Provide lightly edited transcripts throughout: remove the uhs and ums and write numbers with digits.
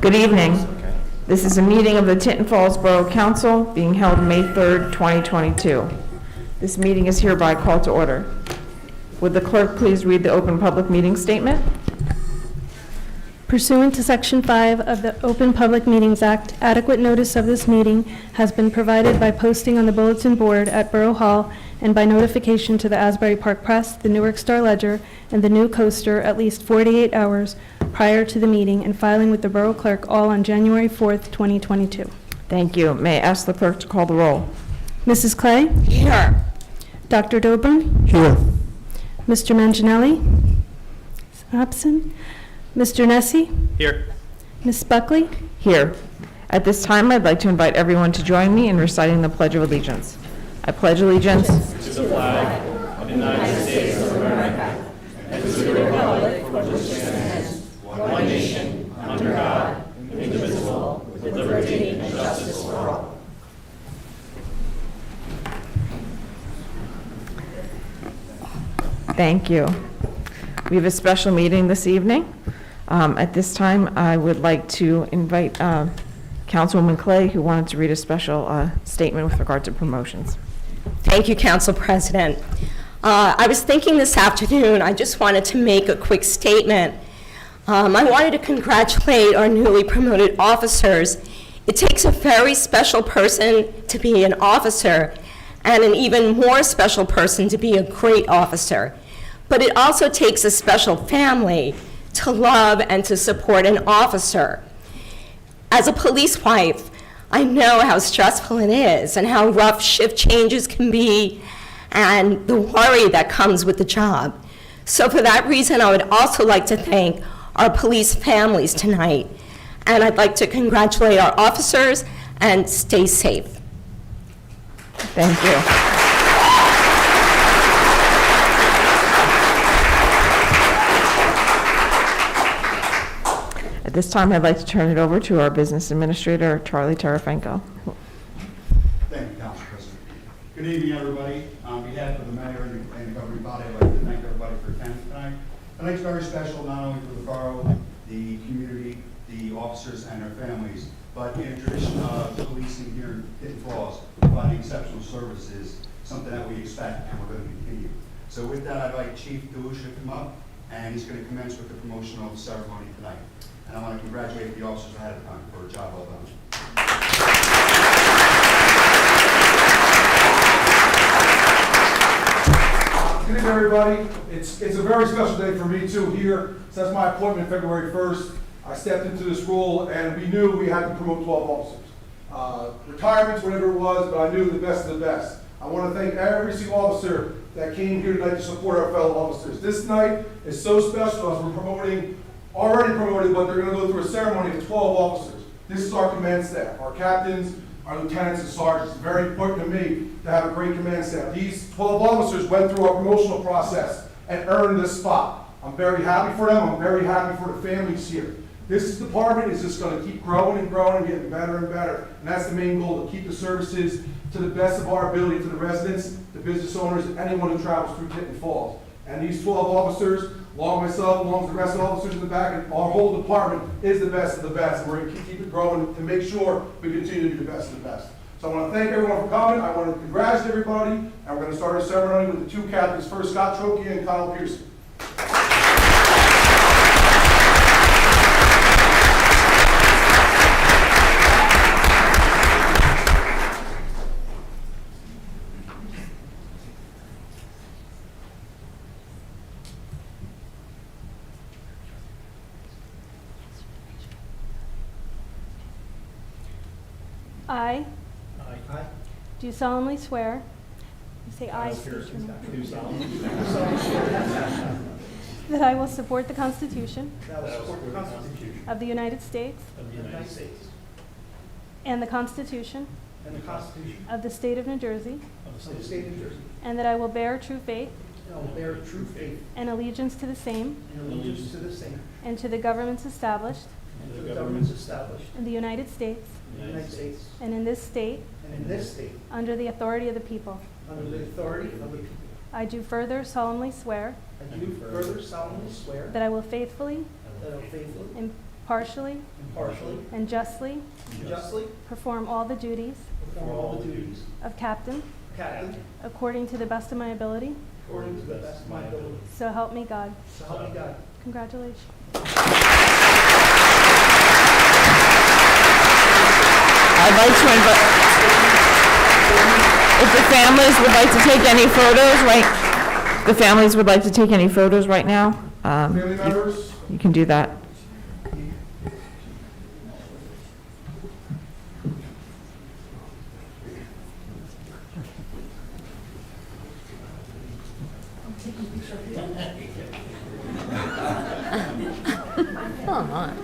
Good evening. This is a meeting of the Tinton Falls Borough Council being held May 3rd, 2022. This meeting is hereby called to order. Would the clerk please read the open public meeting statement? Pursuant to Section 5 of the Open Public Meetings Act, adequate notice of this meeting has been provided by posting on the bulletin board at Borough Hall and by notification to the Asbury Park Press, the Newark Star Ledger, and the New Coaster at least 48 hours prior to the meeting and filing with the Borough Clerk, all on January 4th, 2022. Thank you. May I ask the clerk to call the roll? Mrs. Clay? Here. Dr. Dobrin? Here. Mr. Manginelli? Absent. Mr. Nessie? Here. Ms. Buckley? Here. At this time, I'd like to invite everyone to join me in reciting the Pledge of Allegiance. I pledge allegiance To the flag of the United States of America and to the republic for which it stands, one nation, under God, indivisible, with liberty and justice for all. Thank you. We have a special meeting this evening. At this time, I would like to invite Councilwoman Clay, who wanted to read a special statement with regard to promotions. Thank you, Council President. I was thinking this afternoon, I just wanted to make a quick statement. I wanted to congratulate our newly promoted officers. It takes a very special person to be an officer and an even more special person to be a great officer. But it also takes a special family to love and to support an officer. As a police wife, I know how stressful it is and how rough shift changes can be and the worry that comes with the job. So for that reason, I would also like to thank our police families tonight. And I'd like to congratulate our officers and stay safe. Thank you. At this time, I'd like to turn it over to our business administrator, Charlie Tarafenko. Thank you, Council President. Good evening, everybody. On behalf of the mayor and the governing body, I'd like to thank everybody for attending tonight. Tonight's very special, not only for the borough, the community, the officers, and their families, but in a tradition of policing here in Tinton Falls, providing exceptional services, something that we expect and we're going to continue. So with that, I'd like Chief Douche to come up, and he's going to commence with the promotional ceremony tonight. And I want to congratulate the officers ahead of time for a job well done. Good evening, everybody. It's a very special day for me too here. Since my appointment February 1st, I stepped into this role and we knew we had to promote 12 officers. Retirements, whatever it was, but I knew the best of the best. I want to thank every single officer that came here tonight to support our fellow officers. This night is so special as we're already promoted, but they're going to go through a ceremony of 12 officers. This is our command staff, our captains, our lieutenants and sergeants. It's very important to me to have a great command staff. These 12 officers went through our promotional process and earned this spot. I'm very happy for them. I'm very happy for the families here. This department is just going to keep growing and growing and getting better and better. And that's the main goal, to keep the services to the best of our ability to the residents, the business owners, and anyone who travels through Tinton Falls. And these 12 officers, along with myself, along with the rest of the officers in the back, and our whole department is the best of the best. And we're going to keep it growing to make sure we continue to be the best of the best. So I want to thank everyone for coming. I want to congratulate everybody. And we're going to start our ceremony with the two captains, first Scott Trokey and Kyle Pearson. I do solemnly swear, you say I, that I will support the Constitution of the United States and the Constitution of the State of New Jersey, and that I will bear true faith and allegiance to the same and to the governments established in the United States and in this state under the authority of the people. I do further solemnly swear I do further solemnly swear that I will faithfully, that I will faithfully, impartially, and justly perform all the duties of captain according to the best of my ability. So help me God. Congratulations. I'd like to invite, if the families would like to take any photos, the families would like to take any photos right now, Family members? you can do that. Come on.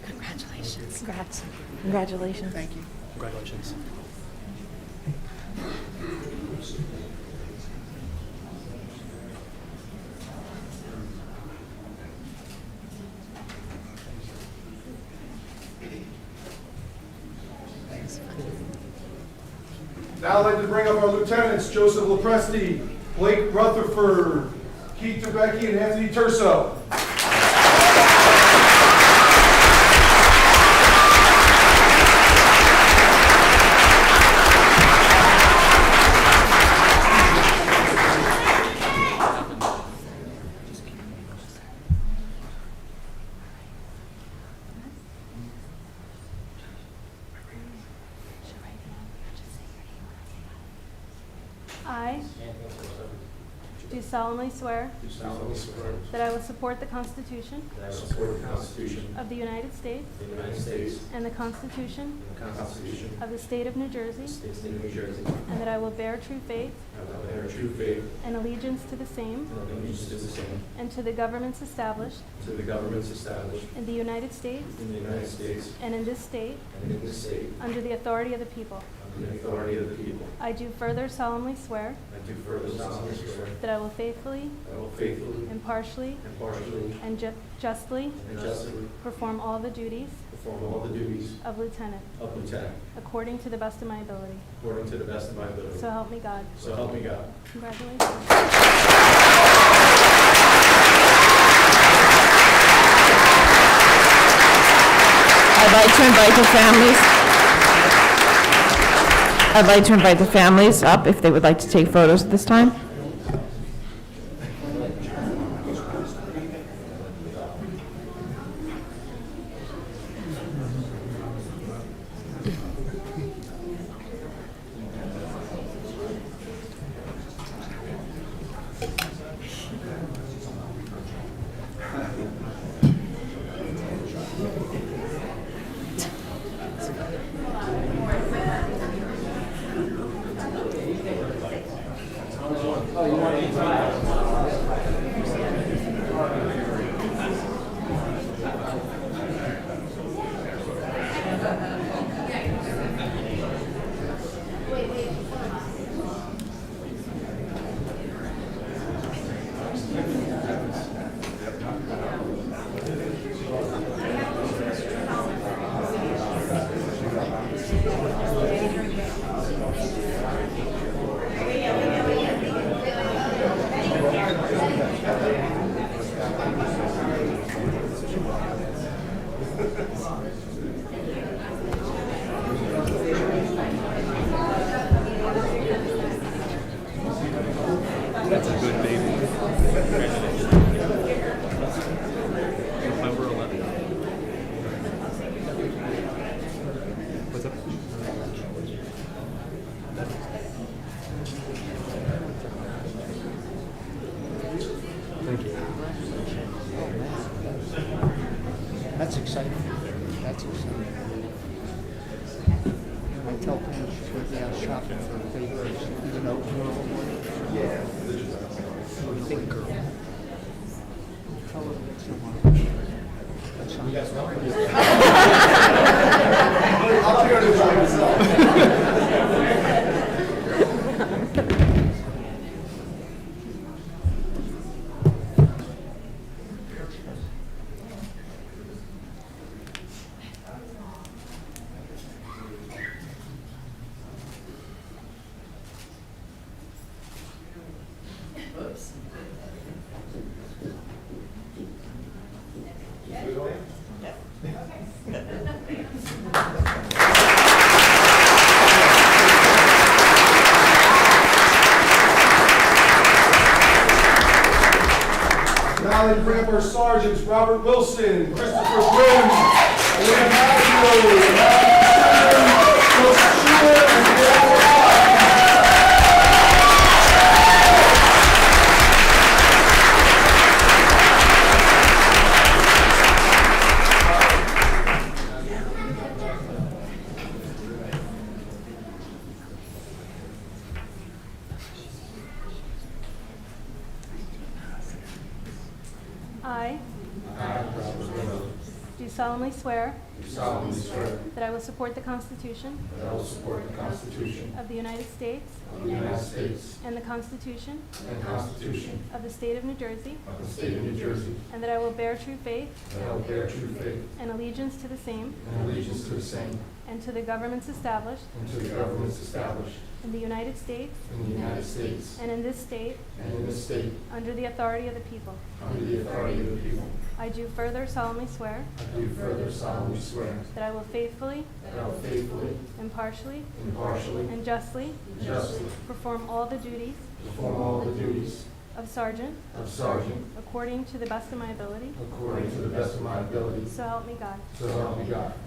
Congratulations. Congrats. Congratulations. Thank you. Congratulations. Now I'd like to bring up our lieutenants, Joseph Lepresti, Blake Rutherford, Keith Debicki, and Anthony Turso. I do solemnly swear that I will support the Constitution That I will support the Constitution of the United States of the United States and the Constitution and the Constitution of the State of New Jersey, of the State of New Jersey. and that I will bear true faith I will bear true faith and allegiance to the same and allegiance to the same, and to the governments established to the governments established in the United States in the United States and in this state and in this state, under the authority of the people. under the authority of the people. I do further solemnly swear I do further solemnly swear that I will faithfully, that I will faithfully, impartially, impartially, and justly and justly perform all the duties perform all the duties of lieutenant of lieutenant according to the best of my ability. according to the best of my ability. So help me God. So help me God. Congratulations. I'd like to invite the families. I'd like to invite the families up if they would like to take photos at this time. That's a good baby. Congratulations. November 11th. What's up? Thank you. That's exciting. That's exciting. I tell parents when they are shopping for favorites, even though girl, big girl. Tell her that someone. That's not. I'll take her to the Now they bring up our sergeants, Robert Wilson, Christopher Grimm, William Matthew, Joseph Schuler, and Dale Rock. I do solemnly swear that I will support the Constitution of the United States and the Constitution of the State of New Jersey, and that I will bear true faith and allegiance to the same and to the governments established in the United States and in this state under the authority of the people. I do further solemnly swear that I will faithfully, impartially, and justly perform all the duties of sergeant according to the best of my ability. So help me God.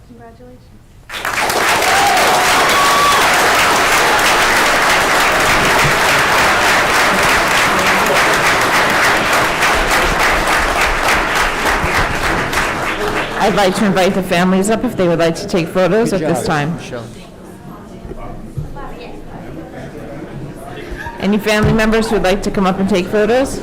Congratulations. I'd like to invite the families up if they would like to take photos at this time. Any family members who would like to come up and take photos?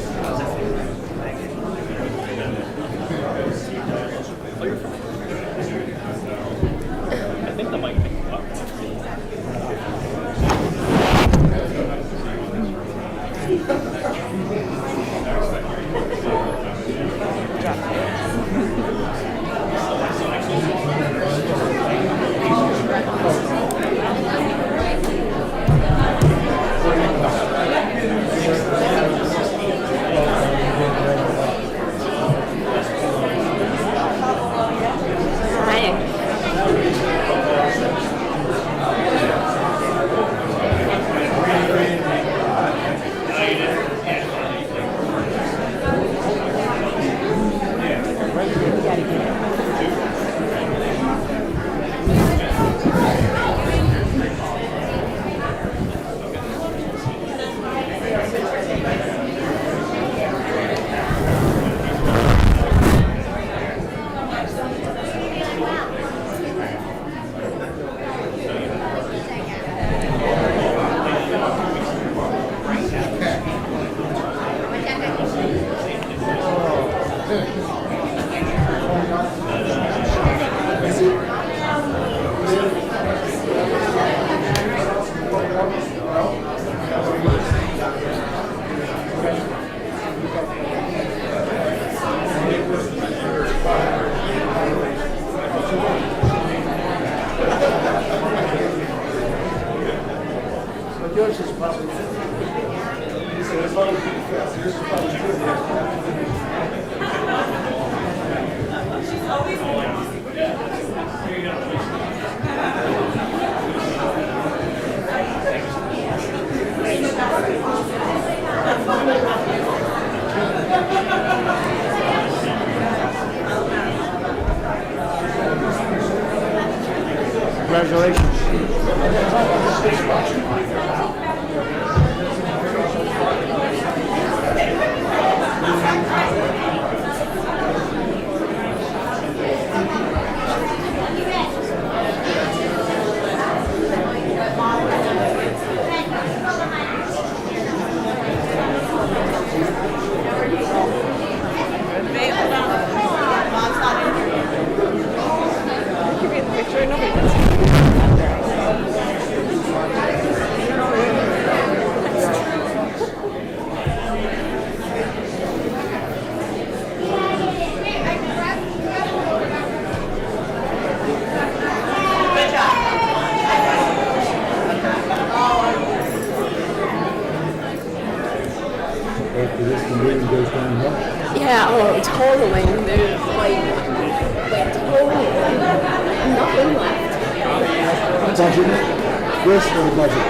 Yeah, oh, totally. There's like totally nothing left. Budget? Where's the budget?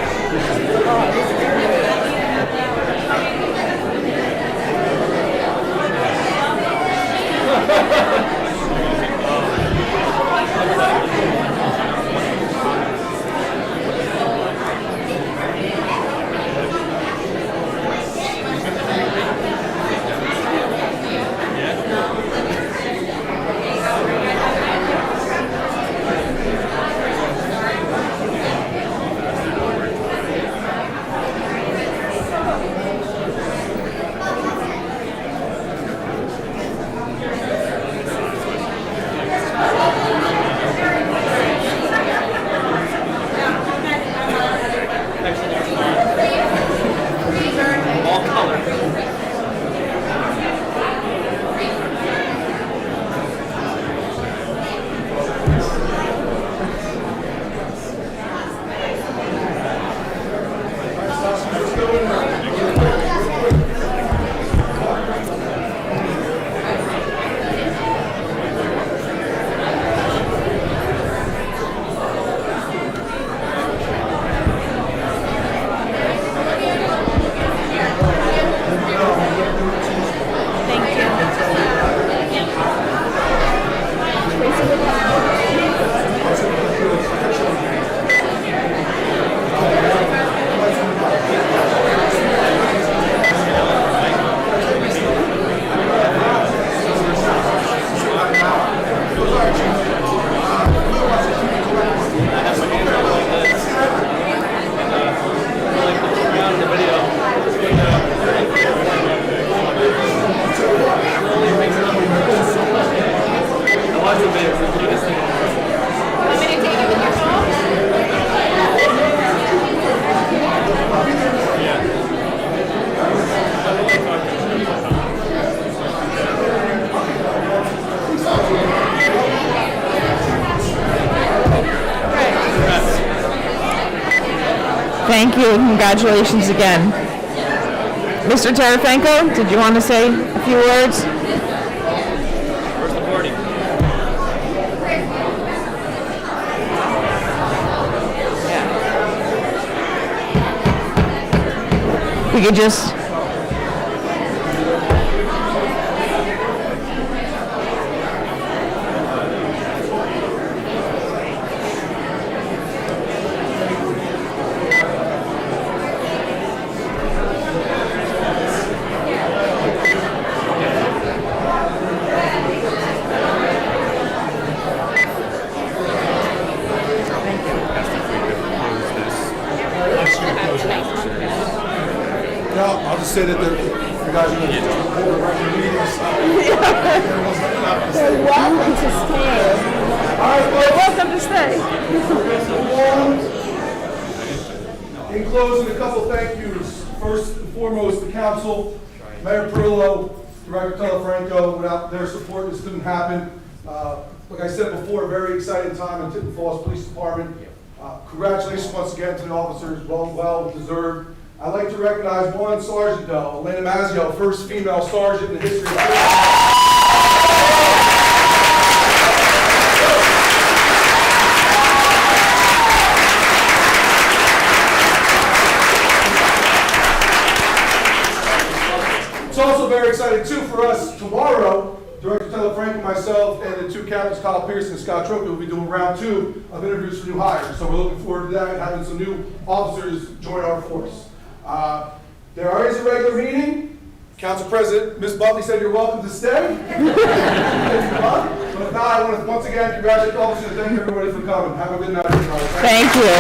Thank you, and congratulations again. Mr. Terafenko, did you want to say a few words? Where's the boarding? We could just... No, I'll just say that you guys are going to hold the regular meetings. Welcome to stay. All right, folks. Welcome to stay. In closing, a couple thank yous. First and foremost, the council, Mayor Perillo, Director Telefranco. Without their support, this couldn't happen. Like I said before, a very exciting time in Tinton Falls Police Department. Congratulations once again to the officers, well deserved. I'd like to recognize one sergeant, though, Elena Mazzio, first female sergeant in the history of It's also very exciting, too, for us. Tomorrow, Director Telefranco, myself, and the two captains, Kyle Pearson and Scott Troca, will be doing round 2 of interviews for new hires. So we're looking forward to that, having some new officers join our force. There is a regular meeting. Council President, Ms. Buckley said you're welcome to stay. But if not, I want to once again congratulate the officers and thank everybody for coming. Have a good night, everybody. Thank you.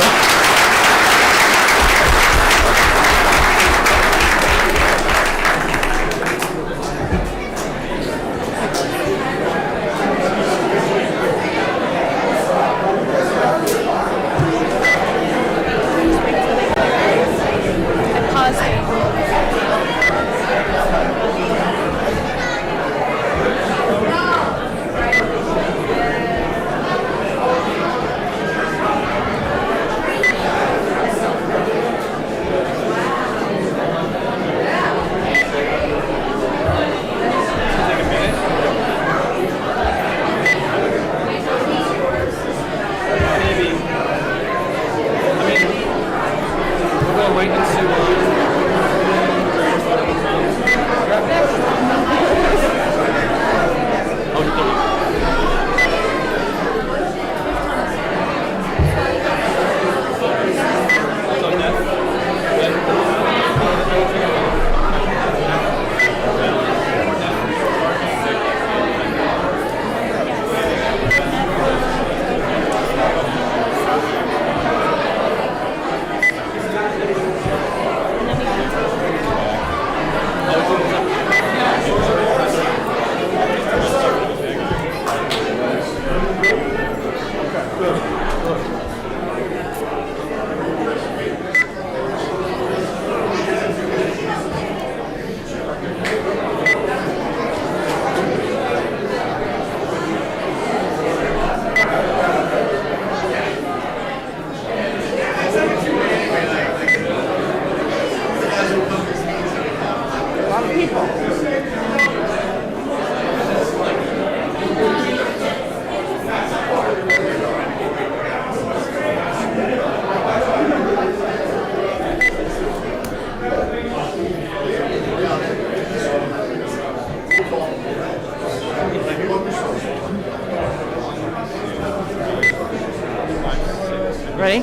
Ready?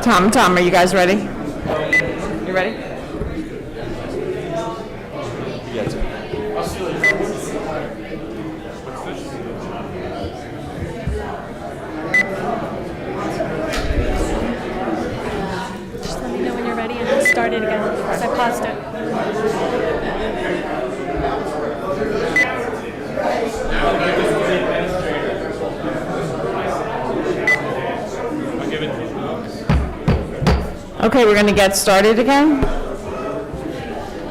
Tom, are you guys ready? You ready? Just let me know when you're ready and I'll start it again, because I paused it. Okay, we're going to get started again.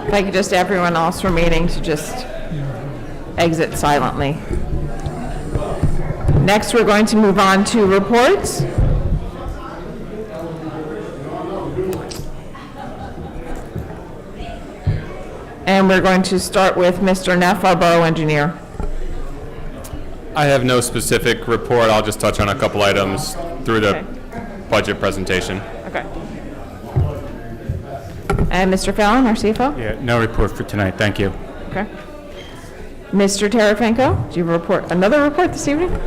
If I could just everyone else remaining to just exit silently. Next, we're going to move on to reports. And we're going to start with Mr. Neff, our Borough Engineer. I have no specific report. I'll just touch on a couple items through the Okay. budget presentation. Okay. And Mr. Fallon, our CFO? Yeah, no report for tonight, thank you. Okay. Mr. Tarafanko, do you have a report, another report this evening?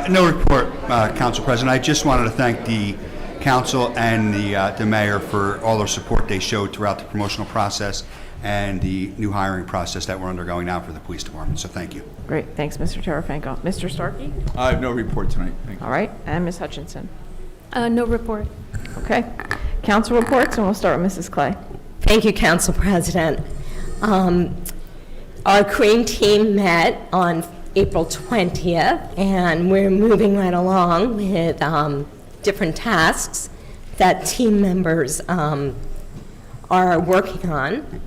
No report, Council President. I just wanted to thank the council and the mayor for all their support they showed throughout the promotional process and the new hiring process that we're undergoing now for the police department. So thank you. Great, thanks, Mr. Tarafanko. Mr. Starkey? I have no report tonight. Thank you. All right, and Ms. Hutchinson? No report. Okay. Council reports, and we'll start with Mrs. Clay. Thank you, Council President. Our CREAM team met on April 20th, and we're moving right along with different tasks that team members are working on.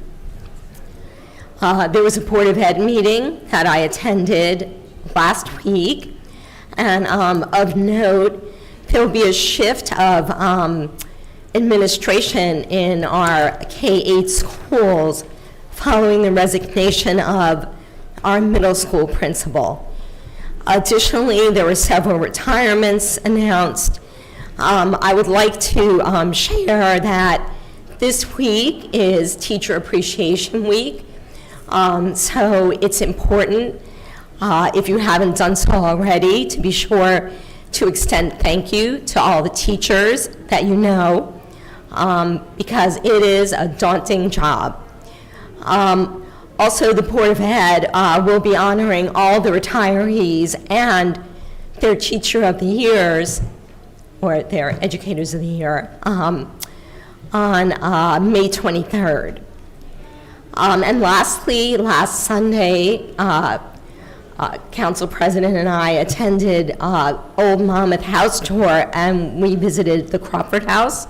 There was a Board of Ed meeting that I attended last week, and of note, there'll be a shift of administration in our K-8 schools following the resignation of our middle school principal. Additionally, there were several retirements announced. I would like to share that this week is Teacher Appreciation Week, so it's important, if you haven't done so already, to be sure to extend thank you to all the teachers that you know, because it is a daunting job. Also, the Board of Ed will be honoring all the retirees and their Teacher of the Years, or their Educators of the Year, on May 23rd. And lastly, last Sunday, Council President and I attended Old Monmouth House Tour, and we visited the Crawford House,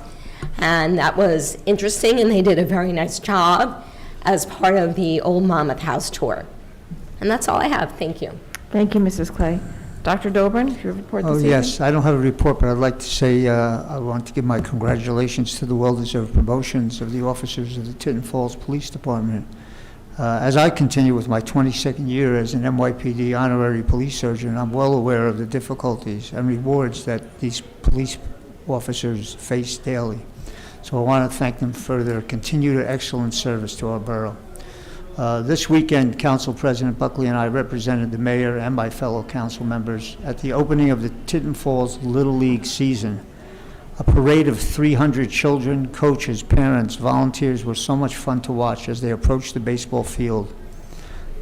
and that was interesting, and they did a very nice job as part of the Old Monmouth House Tour. And that's all I have. Thank you. Thank you, Mrs. Clay. Dr. Dobrin, if you report this Oh, evening? yes, I don't have a report, but I'd like to say I want to give my congratulations to the well-deserved promotions of the officers of the Tinton Falls Police Department. As I continue with my 22nd year as an NYPD honorary police surgeon, I'm well aware of the difficulties and rewards that these police officers face daily. So I want to thank them for their continued excellent service to our borough. This weekend, Council President Buckley and I represented the mayor and my fellow council members at the opening of the Tinton Falls Little League season. A parade of 300 children, coaches, parents, volunteers were so much fun to watch as they approached the baseball field.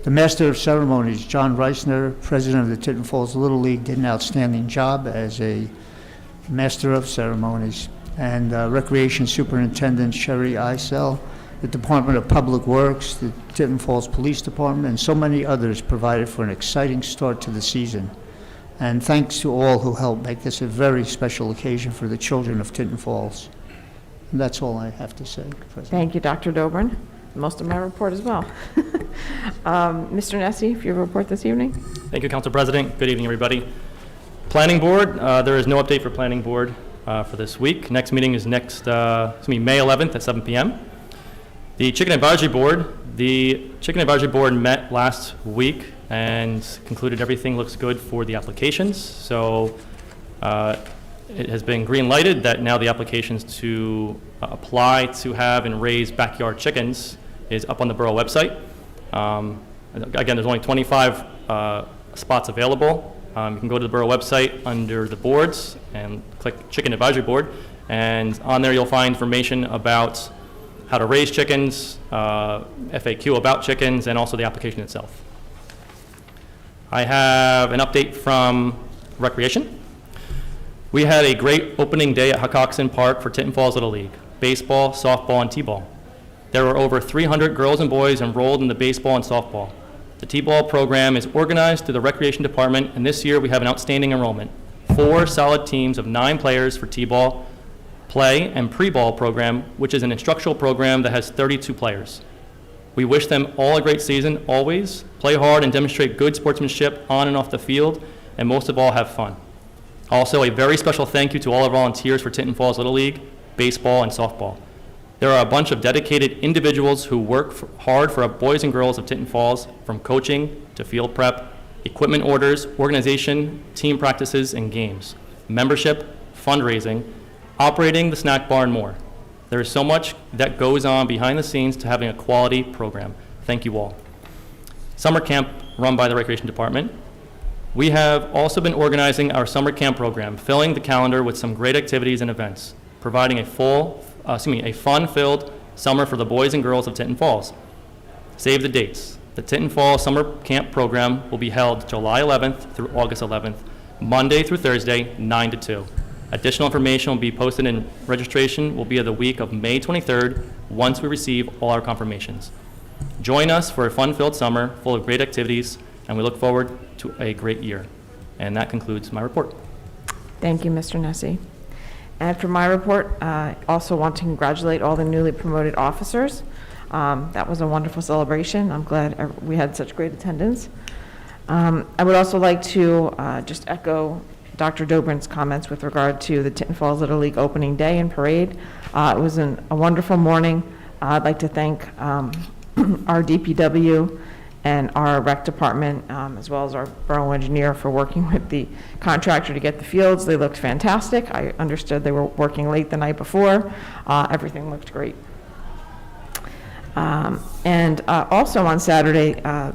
The Master of Ceremonies, John Reisner, president of the Tinton Falls Little League, did an outstanding job as a Master of Ceremonies. And Recreation Superintendent Sherry Eisel, the Department of Public Works, the Tinton Falls Police Department, and so many others provided for an exciting start to the season. And thanks to all who helped make this a very special occasion for the children of Tinton Falls. And that's all I have to say, President. Thank you, Dr. Dobrin. Most of my report as well. Mr. Nessie, if you have a report this evening? Thank you, Council President. Good evening, everybody. Planning Board, there is no update for Planning Board for this week. Next meeting is May 11th at 7 p.m. The Chicken Advisory Board met last week and concluded everything looks good for the applications. So it has been green lighted that now the applications to apply to have and raise backyard chickens is up on the borough website. Again, there's only 25 spots available. You can go to the borough website under the boards and click Chicken Advisory Board, and on there you'll find information about how to raise chickens, FAQ about chickens, and also the application itself. I have an update from Recreation. We had a great opening day at Huckoxen Park for Tinton Falls Little League, baseball, softball, and t-ball. There were over 300 girls and boys enrolled in the baseball and softball. The t-ball program is organized through the Recreation Department, and this year we have an outstanding enrollment. 4 solid teams of 9 players for t-ball, play, and pre-ball program, which is an instructional program that has 32 players. We wish them all a great season, always. Play hard and demonstrate good sportsmanship on and off the field. and most of all, have fun. Also, a very special thank you to all our volunteers for Tinton Falls Little League, baseball, and softball. There are a bunch of dedicated individuals who work hard for our boys and girls of Tinton Falls, from coaching to field prep, equipment orders, organization, team practices, and games, membership, fundraising, operating the snack bar, and more. There is so much that goes on behind the scenes to having a quality program. Thank you all. Summer camp run by the Recreation Department. We have also been organizing our summer camp program, filling the calendar with some great activities and events, providing a fun-filled summer for the boys and girls of Tinton Falls. Save the dates. The Tinton Falls Summer Camp program will be held July 11th through August 11th, Monday through Thursday, 9 to 2. Additional information will be posted, and registration will be the week of May 23rd once we receive all our confirmations. Join us for a fun-filled summer full of great activities, and we look forward to a great year. And that concludes my report. Thank you, Mr. Nessie. And for my report, I also want to congratulate all the newly promoted officers. That was a wonderful celebration. I'm glad we had such great attendance. I would also like to just echo Dr. Dobrin's comments with regard to the Tinton Falls Little League opening day and parade. It was a wonderful morning. I'd like to thank our DPW and our rec department, as well as our borough engineer, for working with the contractor to get the fields. They looked fantastic. I understood they were working late the night before. Everything looked great. And also on Saturday,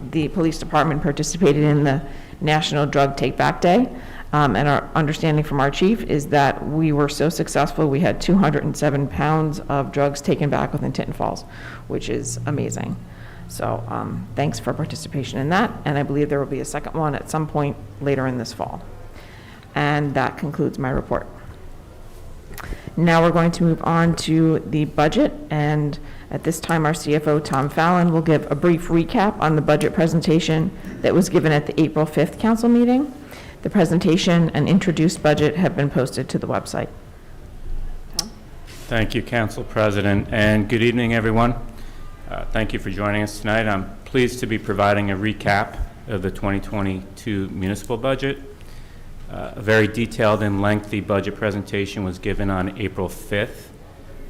the police department participated in the National Drug Take Back Day. And our understanding from our chief is that we were so successful, we had 207 pounds of drugs taken back within Tinton Falls, which is amazing. So thanks for participation in that, and I believe there will be a second one at some point later in this fall. And that concludes my report. Now we're going to move on to the budget, and at this time our CFO, Tom Fallon, will give a brief recap on the budget presentation that was given at the April 5th council meeting. The presentation and introduced budget have been posted to the website. Tom? Thank you, Council President, and good evening, everyone. Thank you for joining us tonight. I'm pleased to be providing a recap of the 2022 municipal budget. A very detailed and lengthy budget presentation was given on April 5th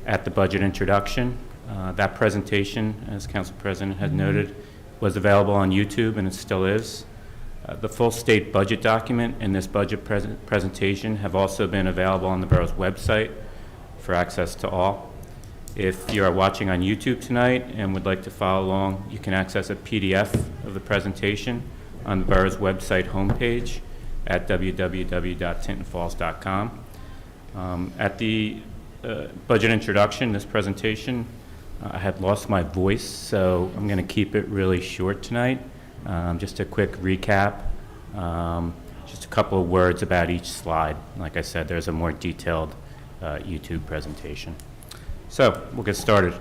at the budget introduction. That presentation, as Council President had noted, was available on YouTube, and it still is. The full state budget document and this budget presentation have also been available on the borough's website for access to all. If you are watching on YouTube tonight and would like to follow along, you can access a PDF of the presentation on the borough's website homepage at www.tintonfalls.com. At the budget introduction, this presentation, I had lost my voice, so I'm going to keep it really short tonight. Just a quick recap, just a couple of words about each slide. Like I said, there's a more detailed YouTube presentation. So we'll get started.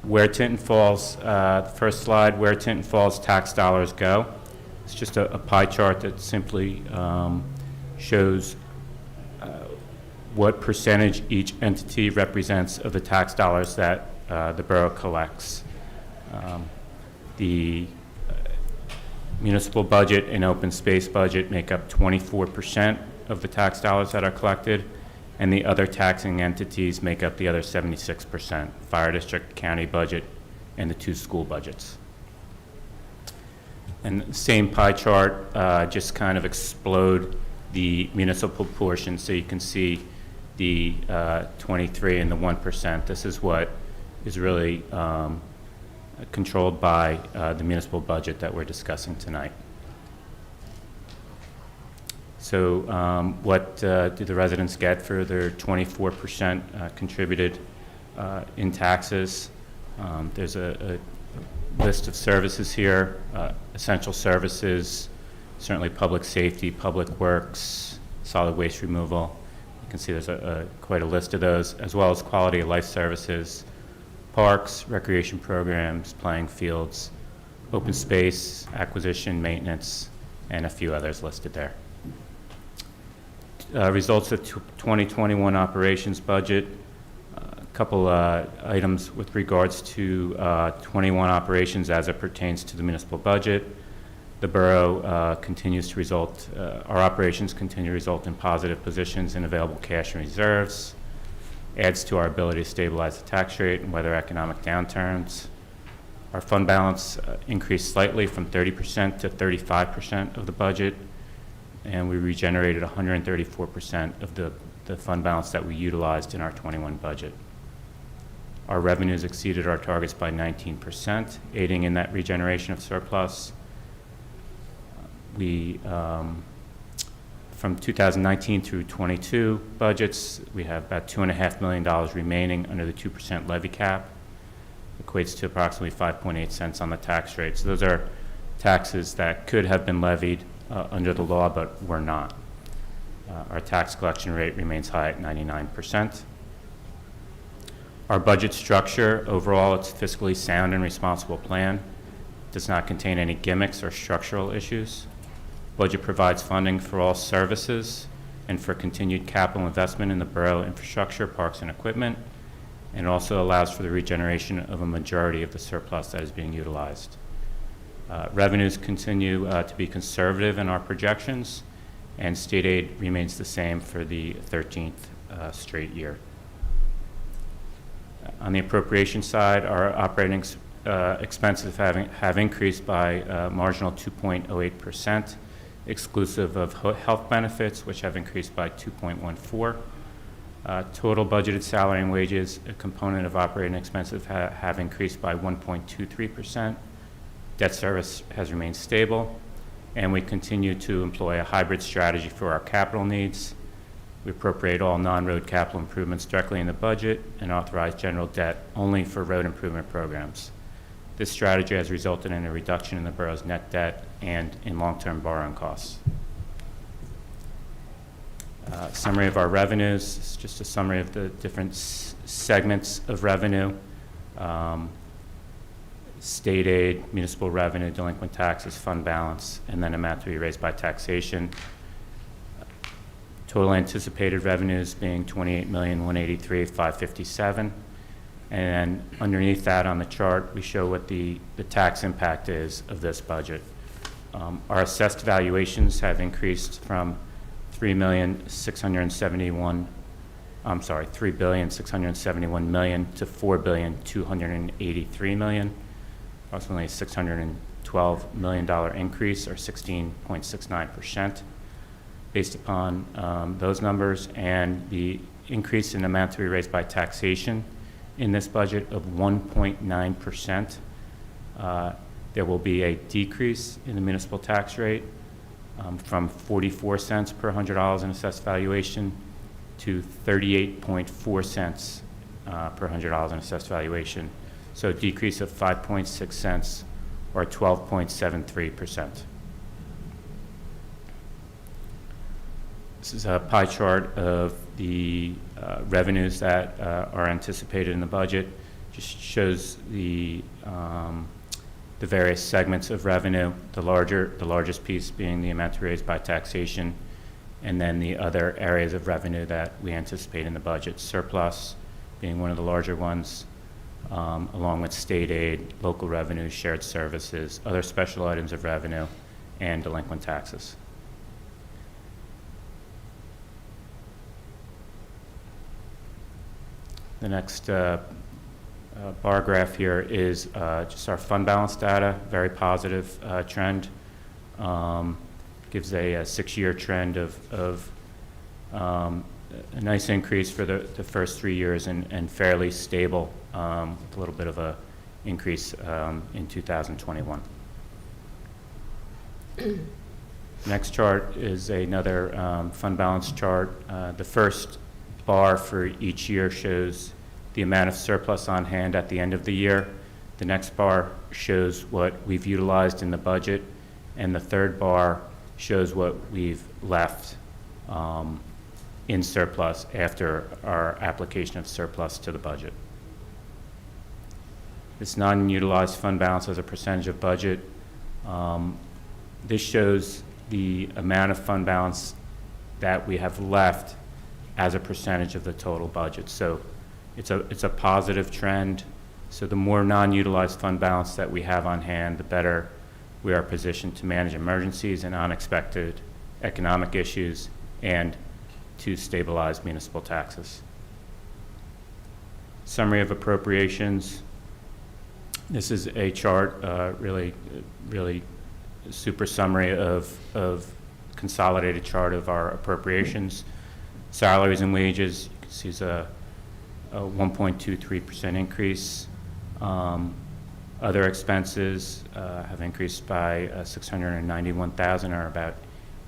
Where Tinton Falls, the first slide, where Tinton Falls tax dollars go. It's just a pie chart that simply shows what percentage each entity represents of the tax dollars that the borough collects. The municipal budget and open space budget make up 24% of the tax dollars that are collected, and the other taxing entities make up the other 76%, fire district, county budget, and the 2 school budgets. And the same pie chart, just kind of explode the municipal portion so you can see the 23 and the 1%. This is what is really controlled by the municipal budget that we're discussing tonight. So what do the residents get for their 24% contributed in taxes? There's a list of services here, essential services, certainly public safety, public works, solid waste removal. You can see there's quite a list of those, as well as quality of life services, parks, recreation programs, playing fields, open space, acquisition, maintenance, and a few others listed there. Results of 2021 operations budget. A couple items with regards to 21 operations as it pertains to the municipal budget. The borough continues to result, our operations continue to result in positive positions in available cash and reserves, adds to our ability to stabilize the tax rate and weather economic downturns. Our fund balance increased slightly from 30% to 35% of the budget, and we regenerated 134% of the fund balance that we utilized in our 21 budget. Our revenues exceeded our targets by 19%, aiding in that regeneration of surplus. We, from 2019 through 22 budgets, we have about $2.5 million remaining under the 2% levy cap, equates to approximately 5.8 cents on the tax rate. So those are taxes that could have been levied under the law, but were not. Our tax collection rate remains high at 99%. Our budget structure, overall, it's a fiscally sound and responsible plan. It does not contain any gimmicks or structural issues. Budget provides funding for all services and for continued capital investment in the borough infrastructure, parks, and equipment, and also allows for the regeneration of a majority of the surplus that is being utilized. Revenues continue to be conservative in our projections, and state aid remains the same for the 13th straight year. On the appropriation side, our operating expenses have increased by a marginal 2.08%, exclusive of health benefits, which have increased by 2.14%. Total budgeted salary and wages, a component of operating expenses, have increased by 1.23%. Debt service has remained stable, and we continue to employ a hybrid strategy for our capital needs. We appropriate all non-road capital improvements directly in the budget and authorize general debt only for road improvement programs. This strategy has resulted in a reduction in the borough's net debt and in long-term borrowing costs. Summary of our revenues. It's just a summary of the different segments of revenue. State aid, municipal revenue, delinquent taxes, fund balance, and then amount to be raised by taxation. Total anticipated revenues being $28,183,557. And underneath that on the chart, we show what the tax impact is of this budget. Our assessed valuations have increased from $3,671 million to $4,283 million, approximately a $612 million increase, or 16.69%. Based upon those numbers and the increase in amount to be raised by taxation in this budget of 1.9%, there will be a decrease in the municipal tax rate from 44 cents per $100 in assessed valuation to 38.4 cents per $100 in assessed valuation. So a decrease of 5.6 cents or 12.73%. This is a pie chart of the revenues that are anticipated in the budget. Just shows the various segments of revenue, the largest piece being the amount to be raised by taxation, and then the other areas of revenue that we anticipate in the budget. Surplus being one of the larger ones, along with state aid, local revenues, shared services, other special items of revenue, and delinquent taxes. The next bar graph here is just our fund balance data, very positive trend. Gives a 6-year trend of a nice increase for the first 3 years and fairly stable with a little bit of a increase in 2021. Next chart is another fund balance chart. The first bar for each year shows the amount of surplus on hand at the end of the year. The next bar shows what we've utilized in the budget, and the third bar shows what we've left in surplus after our application of surplus to the budget. This non-utilized fund balance as a percentage of budget. This shows the amount of fund balance that we have left as a percentage of the total budget. So it's a positive trend. So the more non-utilized fund balance that we have on hand, the better we are positioned to manage emergencies and unexpected economic issues and to stabilize municipal taxes. Summary of appropriations. This is a chart, really super summary of consolidated chart of our appropriations. Salaries and wages, you can see is a 1.23% increase. Other expenses have increased by $691,000, or about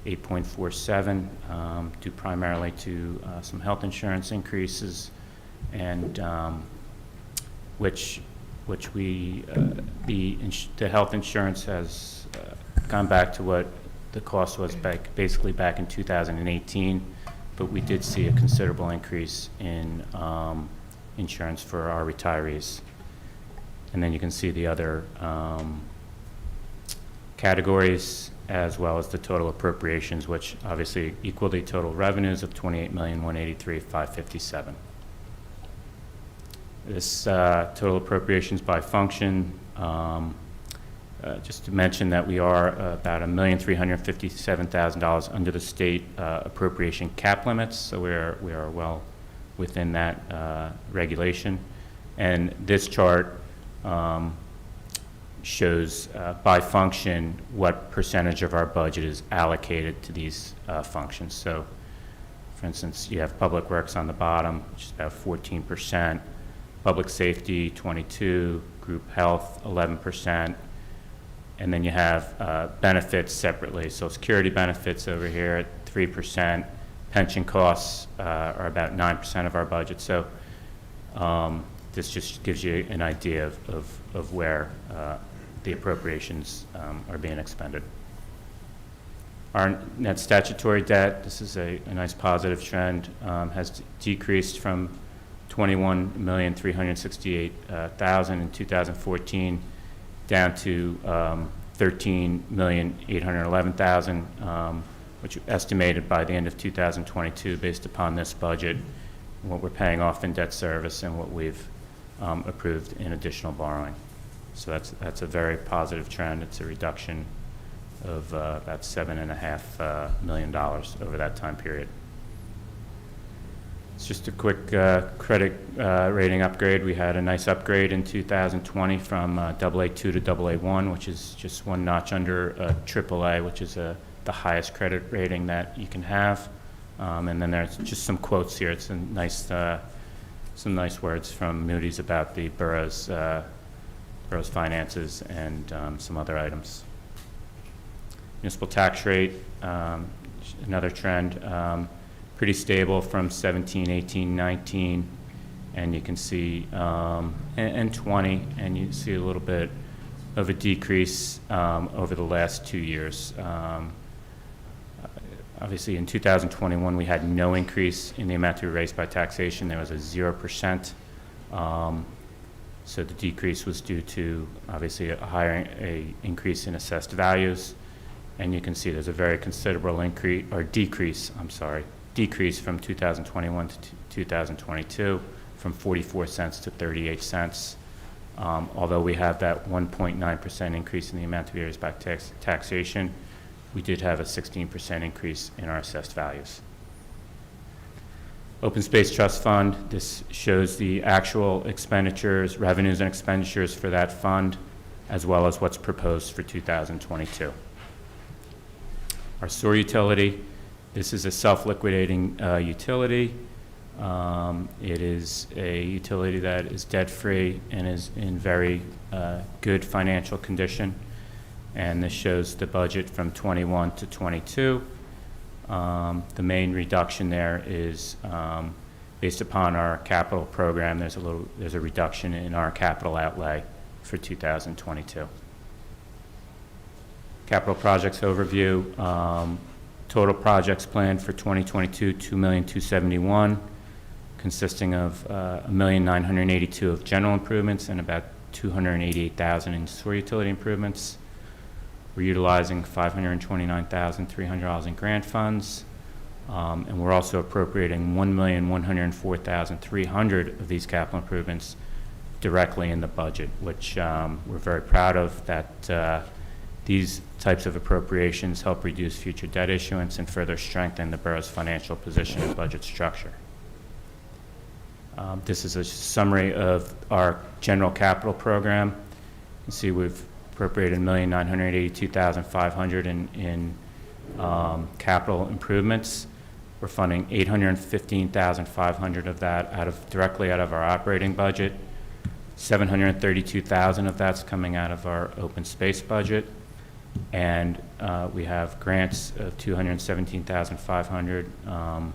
8.47, due primarily to some health insurance increases, and which we the health insurance has gone back to what the cost was basically back in 2018, but we did see a considerable increase in insurance for our retirees. And then you can see the other categories, as well as the total appropriations, which obviously equal the total revenues of $28,183,557. This total appropriations by function, just to mention that we are about $1,357,000 under the state appropriation cap limits, so we are well within that regulation. And this chart shows by function what percentage of our budget is allocated to these functions. So, for instance, you have public works on the bottom, which is about 14%, public safety 22%, group health 11%, and then you have benefits separately. Social Security benefits over here at 3%, pension costs are about 9% of our budget. So this just gives you an idea of where the appropriations are being expended. Our net statutory debt, this is a nice positive trend, has decreased from $21,368,000 in 2014 down to $13,811,000, which estimated by the end of 2022 based upon this budget, what we're paying off in debt service and what we've approved in additional borrowing. So that's a very positive trend. It's a reduction of about $7.5 million over that time period. It's just a quick credit rating upgrade. We had a nice upgrade in 2020 from AA2 to AA1, which is just one notch under AAA, which is the highest credit rating that you can have. And then there's just some quotes here. It's a nice, some nice words from Moody's about the borough's finances and some other items. Municipal tax rate, another trend, pretty stable from 17, 18, 19, and you can see, and 20, and you see a little bit of a decrease over the last 2 years. Obviously, in 2021, we had no increase in the amount to be raised by taxation. There was a 0%. So the decrease was due to, obviously, a increase in assessed values. And you can see there's a very considerable decrease from 2021 to 2022, from 44 cents to 38 cents. Although we have that 1.9% increase in the amount to be raised by taxation, we did have a 16% increase in our assessed values. Open Space Trust Fund, this shows the actual expenditures, revenues and expenditures for that fund, as well as what's proposed for 2022. Our sewer utility, this is a self-liquidating utility. It is a utility that is debt-free and is in very good financial condition. And this shows the budget from 21 to 22. The main reduction there is based upon our capital program. There's a reduction in our capital outlay for 2022. Capital projects overview. Total projects planned for 2022, $2,271,000, consisting of $1,982,000 of general improvements and about $288,000 in sewer utility improvements. We're utilizing $529,300 in grant funds, and we're also appropriating $1,104,300 of these capital improvements directly in the budget, which we're very proud of. That These types of appropriations help reduce future debt issuance and further strengthen the borough's financial position and budget structure. This is a summary of our general capital program. You see we've appropriated $1,982,500 in capital improvements. We're funding $815,500 of that directly out of our operating budget. $732,000 of that's coming out of our open space budget. And we have grants of $217,500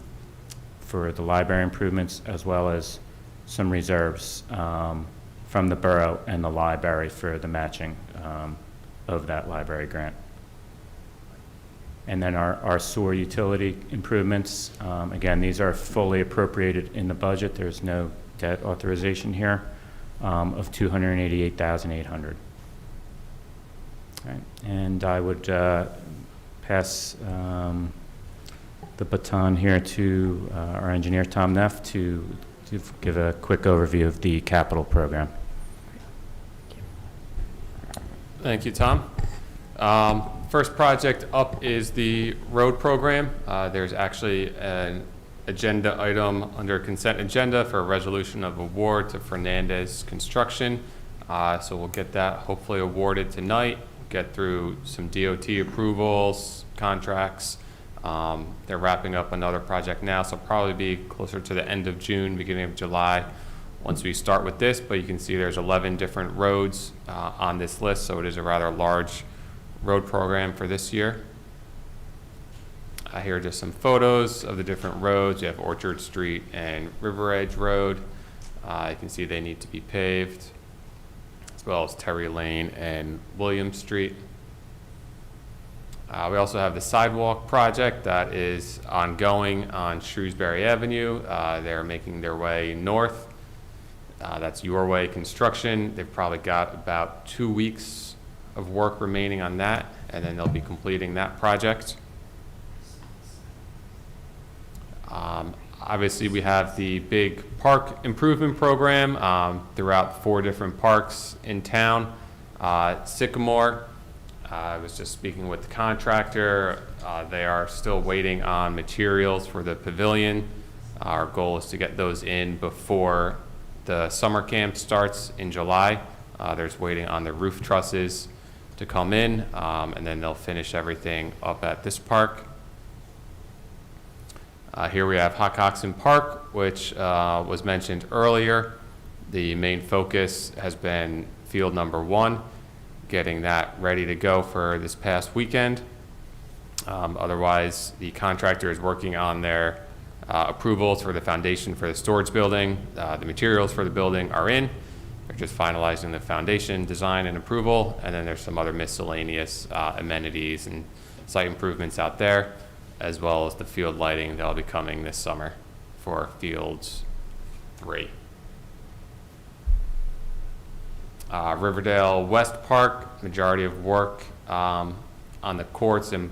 for the library improvements, as well as some reserves from the borough and the library for the matching of that library grant. And then our sewer utility improvements, again, these are fully appropriated in the budget. There's no debt authorization here, of $288,800. All right. And I would pass the baton here to our engineer, Tom Neff, to give a quick overview of the capital program. Thank you, Tom. First project up is the road program. There's actually an agenda item under consent agenda for a resolution of award to Fernandez Construction. So we'll get that hopefully awarded tonight, get through some DOT approvals, contracts. They're wrapping up another project now, so probably be closer to the end of June, beginning of July once we start with this, but you can see there's 11 different roads on this list, so it is a rather large road program for this year. Here are just some photos of the different roads. You have Orchard Street and River Edge Road. You can see they need to be paved, as well as Terry Lane and William Street. We also have the sidewalk project that is ongoing on Shrewsbury Avenue. They're making their way north. That's Your Way Construction. They've probably got about 2 weeks of work remaining on that, and then they'll be completing that project. Obviously, we have the big park improvement program throughout 4 different parks in town. Sycamore, I was just speaking with the contractor. They are still waiting on materials for the pavilion. Our goal is to get those in before the summer camp starts in July. There's waiting on the roof trusses to come in, and then they'll finish everything up at this park. Here we have Hockoxen Park, which was mentioned earlier. The main focus has been field number 1, getting that ready to go for this past weekend. Otherwise, the contractor is working on their approvals for the foundation for the storage building. The materials for the building are in. They're just finalizing the foundation design and approval, and then there's some other miscellaneous amenities and site improvements out there, as well as the field lighting that'll be coming this summer for Fields 3. Riverdale West Park, majority of work on the courts and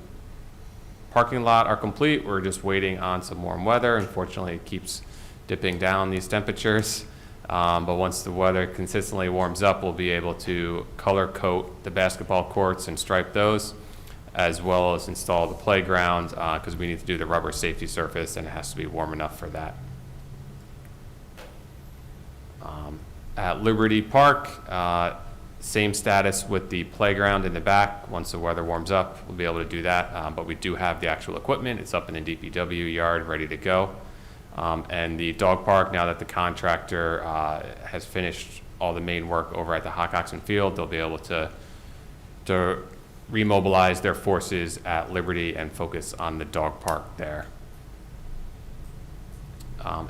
parking lot are complete. We're just waiting on some warm weather. Unfortunately, it keeps dipping down these temperatures. But once the weather consistently warms up, we'll be able to color coat the basketball courts and stripe those, as well as install the playground, because we need to do the rubber safety surface, and it has to be warm enough for that. At Liberty Park, same status with the playground in the back. Once the weather warms up, we'll be able to do that, but we do have the actual equipment. It's up in the DPW yard, ready to go. And the dog park, now that the contractor has finished all the main work over at the Hockoxen Field, they'll be able to remobilize their forces at Liberty and focus on the dog park there.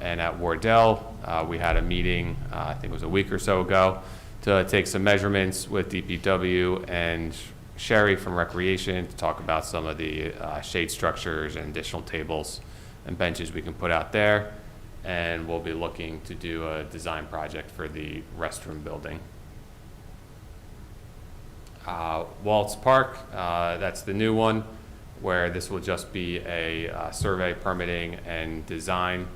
And at Wardell, we had a meeting, I think it was a week or so ago, to take some measurements with DPW and Sherry from Recreation to talk about some of the shade structures and additional tables and benches we can put out there. And we'll be looking to do a design project for the restroom building. Waltz Park, that's the new one, where this will just be a survey, permitting, and design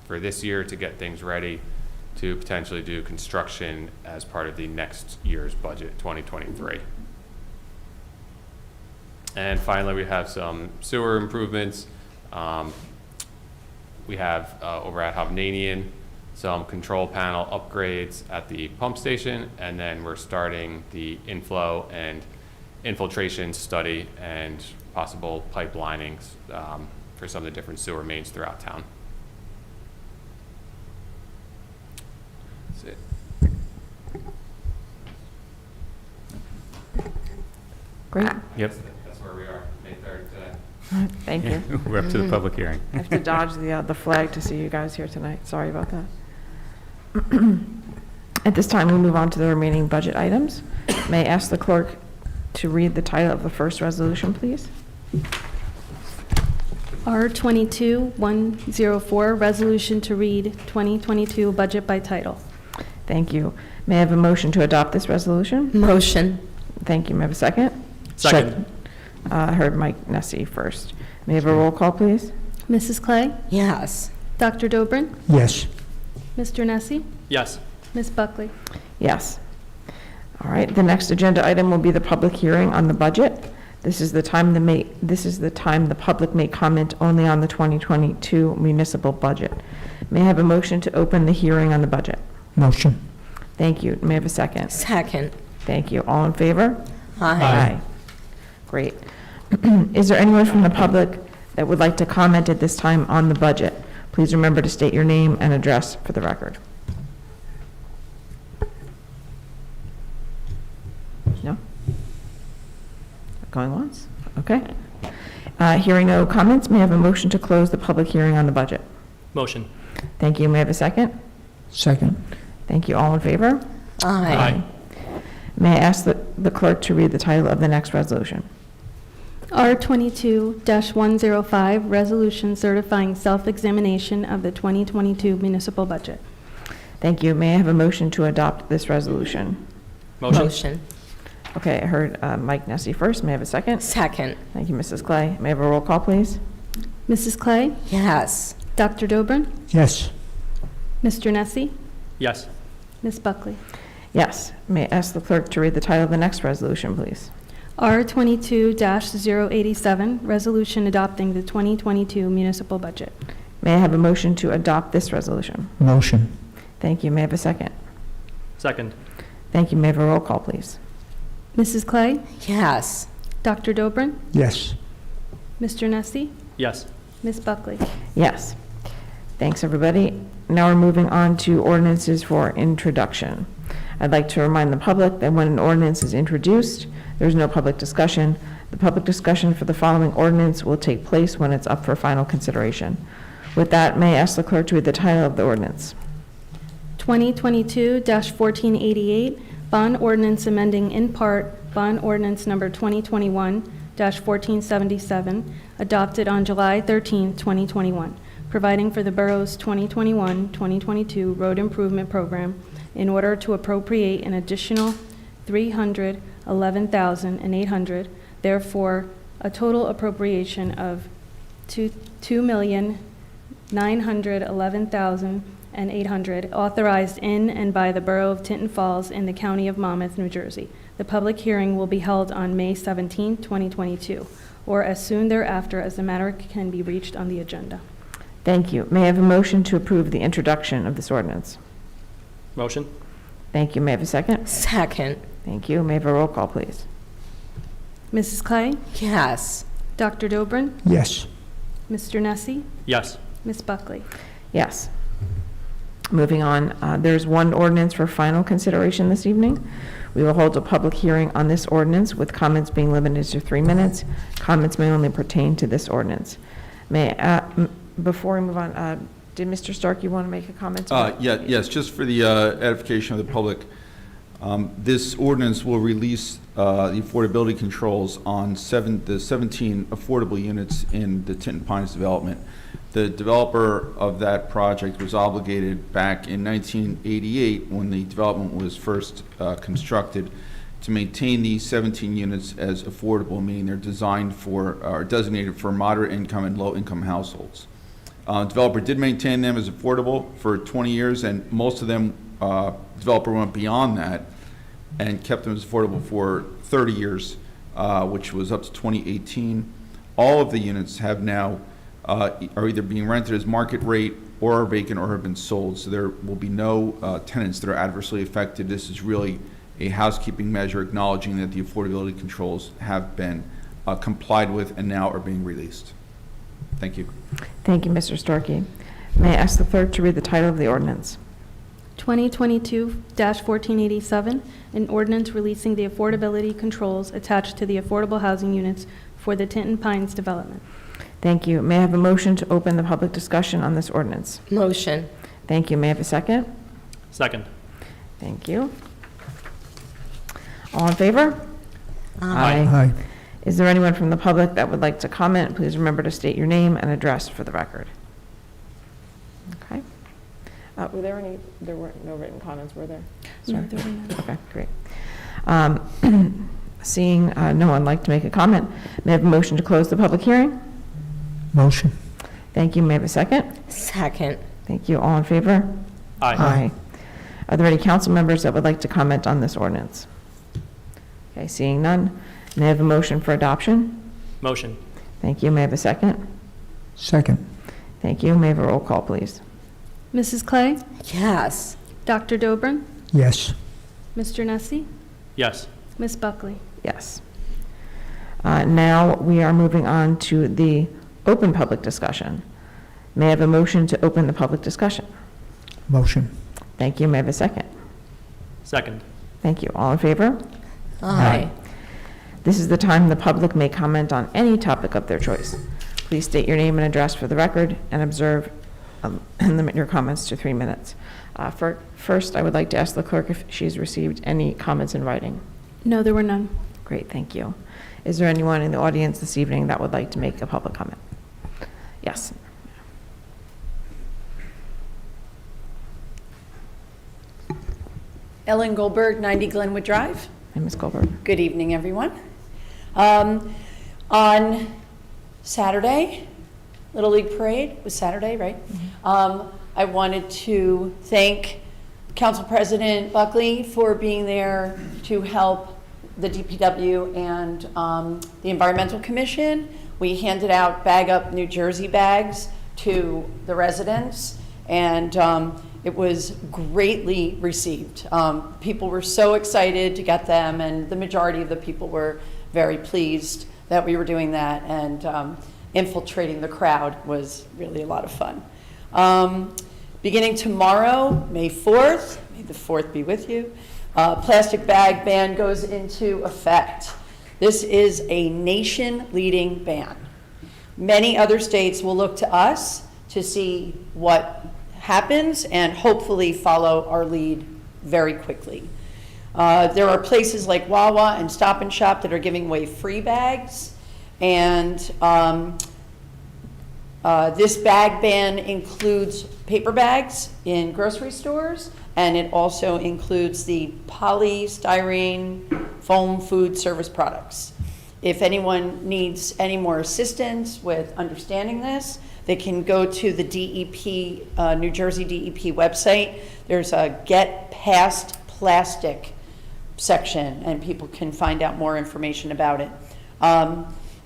for this year to get things ready to potentially do construction as part of the next year's budget, 2023. And finally, we have some sewer improvements. We have over at Hovnanian, some control panel upgrades at the pump station, and then we're starting the inflow and infiltration study and possible pipelinings for some of the different sewer mains throughout town. That's it. Great, Yep, That's where we are, May 3rd today. thank you. we're up to the public hearing. I have to dodge the flag to see you guys here tonight. Sorry about that. At this time, we move on to the remaining budget items. May I ask the clerk to read the title of the first resolution, please? R22-104, resolution to read 2022 budget by title. Thank you. May I have a motion to adopt this resolution? Motion. Thank you. May I have a second? Second. I heard Mike Nessie first. May I have a roll call, please? Mrs. Clay? Yes. Dr. Dobrin? Yes. Mr. Nessie? Yes. Ms. Buckley? Yes. All right, the next agenda item will be the public hearing on the budget. This is the time the public may comment only on the 2022 municipal budget. May I have a motion to open the hearing on the budget? Motion. Thank you. May I have a second? Second. Thank you. All in favor? Aye. Great. Is there anyone from the public that would like to comment at this time on the budget? Please remember to state your name and address for the record. No? Going once? Okay. Hearing no comments, may I have a motion to close the public hearing on the budget? Motion. Thank you. May I have a second? Second. Thank you. All in favor? Aye. May I ask the clerk to read the title of the next resolution? R22-105, resolution certifying self-examination of the 2022 municipal budget. Thank you. May I have a motion to adopt this resolution? Motion. Okay, I heard Mike Nessie first. May I have a second? Second. Thank you, Mrs. Clay. May I have a roll call, please? Mrs. Clay? Yes. Dr. Dobrin? Yes. Mr. Nessie? Yes. Ms. Buckley? Yes. May I ask the clerk to read the title of the next resolution, please? R22-087, resolution adopting the 2022 municipal budget. May I have a motion to adopt this resolution? Motion. Thank you. May I have a second? Second. Thank you. May I have a roll call, please? Mrs. Clay? Yes. Dr. Dobrin? Yes. Mr. Nessie? Yes. Ms. Buckley? Yes. Thanks, everybody. Now we're moving on to ordinances for introduction. I'd like to remind the public that when an ordinance is introduced, there's no public discussion. The public discussion for the following ordinance will take place when it's up for final consideration. With that, may I ask the clerk to read the title of the ordinance? 2022-1488, bond ordinance amending in part bond ordinance number 2021-1477, adopted on July 13, 2021, providing for the borough's 2021-2022 road improvement program in order to appropriate an additional $311,800, therefore a total appropriation of $2,911,800 authorized in and by the Borough of Tinton Falls in the County of Monmouth, New Jersey. The public hearing will be held on May 17, 2022, or as soon thereafter as the matter can be reached on the agenda. Thank you. May I have a motion to approve the introduction of this ordinance? Motion. Thank you. May I have a second? Second. Thank you. May I have a roll call, please? Mrs. Clay? Yes. Dr. Dobrin? Yes. Mr. Nessie? Yes. Ms. Buckley? Yes. Moving on, there's one ordinance for final consideration this evening. We will hold a public hearing on this ordinance with comments being limited to 3 minutes. Comments may only pertain to this ordinance. Before we move on, did Mr. Stark, you want to make a comment? Yes, just for the edification of the public, this ordinance will release the affordability controls on the 17 affordable units in the Tinton Pines development. The developer of that project was obligated back in 1988, when the development was first constructed, to maintain these 17 units as affordable, meaning they're designed for, or designated for moderate income and low income households. Developer did maintain them as affordable for 20 years, and most of them, developer went beyond that and kept them as affordable for 30 years which was up to 2018. All of the units have now, are either being rented as market rate or are vacant or have been sold. So there will be no tenants that are adversely affected. This is really a housekeeping measure acknowledging that the affordability controls have been complied with and now are being released. Thank you. Thank you, Mr. Storkey. May I ask the clerk to read the title of the ordinance? 2022-1487, an ordinance releasing the affordability controls attached to the affordable housing units for the Tinton Pines development. Thank you. May I have a motion to open the public discussion on this ordinance? Motion. Thank you. May I have a second? Second. Thank you. All in favor? Aye. Is there anyone from the public that would like to comment? Please remember to state your name and address for the record. Okay. Were there any, there weren't no written comments, were there? No, there were none. Okay, great. Seeing no one like to make a comment, may I have a motion to close the public hearing? Motion. Thank you. May I have a second? Second. Thank you. All in favor? Aye. Are there any council members that would like to comment on this ordinance? Okay, seeing none, may I have a motion for adoption? Motion. Thank you. May I have a second? Second. Thank you. May I have a roll call, please? Mrs. Clay? Yes. Dr. Dobrin? Yes. Mr. Nessie? Yes. Ms. Buckley? Yes. Now we are moving on to the open public discussion. May I have a motion to open the public discussion? Motion. Thank you. May I have a second? Second. Thank you. All in favor? Aye. This is the time the public may comment on any topic of their choice. Please state your name and address for the record and observe and limit your comments to 3 minutes. First, I would like to ask the clerk if she's received any comments in writing. No, there were none. Great, thank you. Is there anyone in the audience this evening that would like to make a public comment? Yes. Ellen Goldberg, 90 Glenwood Drive. And Ms. Goldberg. Good evening, everyone. On Saturday, Little League Parade was Saturday, right? I wanted to thank Council President Buckley for being there to help the DPW and the Environmental Commission. We handed out Bag Up New Jersey bags to the residents, and it was greatly received. People were so excited to get them, and the majority of the people were very pleased that we were doing that, and infiltrating the crowd was really a lot of fun. Beginning tomorrow, May 4th, may the 4th be with you, plastic bag ban goes into effect. This is a nation-leading ban. Many other states will look to us to see what happens and hopefully follow our lead very quickly. There are places like Wawa and Stop and Shop that are giving away free bags, and this bag ban includes paper bags in grocery stores, and it also includes the polystyrene foam food service products. If anyone needs any more assistance with understanding this, they can go to the DEP, New Jersey DEP website. There's a Get Past Plastic section, and people can find out more information about it.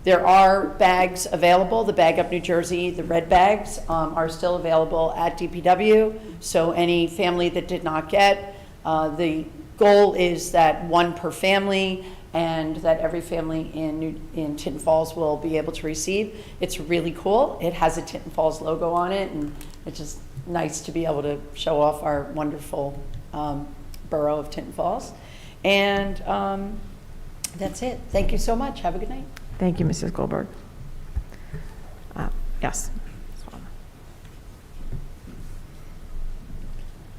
There are bags available. The Bag Up New Jersey, the red bags, are still available at DPW. So any family that did not get, the goal is that one per family, and that every family in Tinton Falls will be able to receive. It's really cool. It has a Tinton Falls logo on it, and it's just nice to be able to show off our wonderful borough of Tinton Falls. And that's it. Thank you so much. Have a good night. Thank you, Mrs. Goldberg. Yes.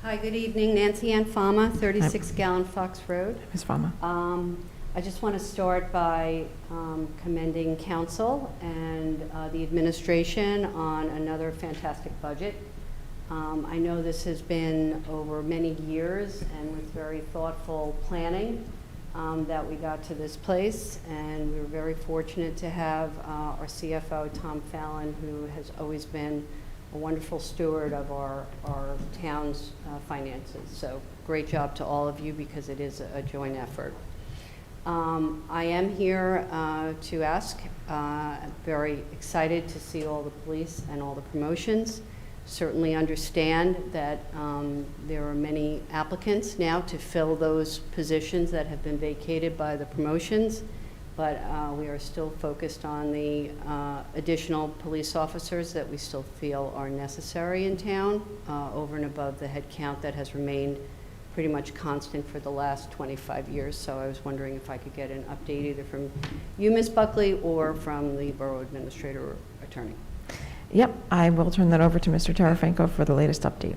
Hi, good evening. Nancy Ann Fama, 36 Gallon Fox Road. Ms. Fama. I just want to start by commending council and the administration on another fantastic budget. I know this has been over many years and with very thoughtful planning that we got to this place, and we were very fortunate to have our CFO, Tom Fallon, who has always been a wonderful steward of our town's finances. So great job to all of you, because it is a joint effort. I am here to ask, I'm very excited to see all the police and all the promotions. Certainly understand that there are many applicants now to fill those positions that have been vacated by the promotions, but we are still focused on the additional police officers that we still feel are necessary in town, over and above the head count that has remained pretty much constant for the last 25 years. So I was wondering if I could get an update either from you, Ms. Buckley, or from the Borough Administrator or Attorney. Yep, I will turn that over to Mr. Tarafanko for the latest update.